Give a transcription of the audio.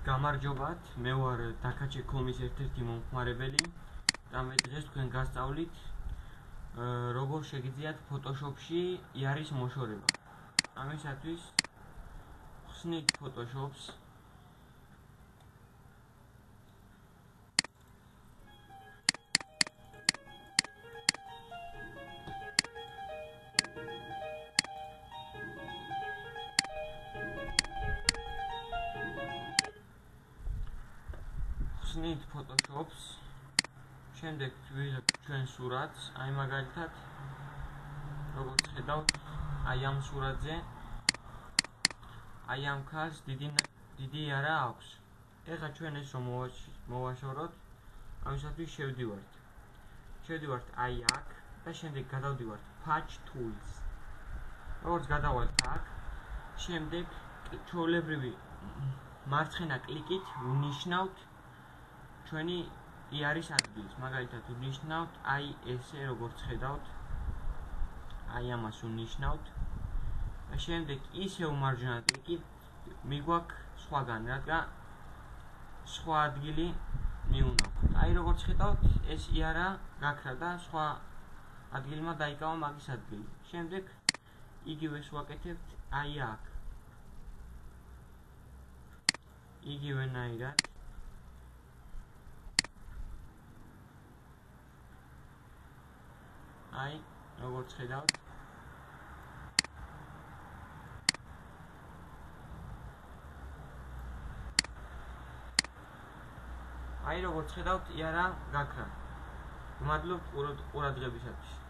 გამარჯობათ, მე ვარ დაკაჩე კომის ერთ-ერთი მომხმარებელი და მე დღეს თქვენ გასწავლით როგორ შეგიძლიათ Photoshop-ში იარის მოშორება. ამისათვის ხსნით Photoshop-ს. ხსნით Photoshop-ს. შემდეგ ვიღებთ ჩვენ სურათს, აი მაგალითად როგორც ხედავთ, აი ამ სურათზე აი ამ ქალს დიდი იარა აქვს. ეხლა ჩვენ ეს რომ მოვაშოროთ, ამისათვის შევდივართ აი აქ და შემდეგ გადავდივართ Patch Tools. როგორც გადავალთ აქ, შემდეგ ჩვეულებრივი მარცხენა კლიკით ვნიშნავთ ჩვენი იარის ადგილს. მაგალითად ვნიშნავთ აი ესე როგორც ხედავთ, აი ამას ვნიშნავთ და შემდეგ ისევ მარჯვენა კლიკით მიგვაქვს სხვაგან, რადგან სხვა ადგილი მიუნახოთ. აი როგორც ხედავთ, ეს იარა გაქრა და სხვა ადგილმა დაიკავა მაგის ადგილი. შემდეგ იგივეს ვაკეთებთ აი აქ. იგივენაირად აი როგორც ხედავთ, იარა გაქრა. მადლობთ ყურადღებისათვის.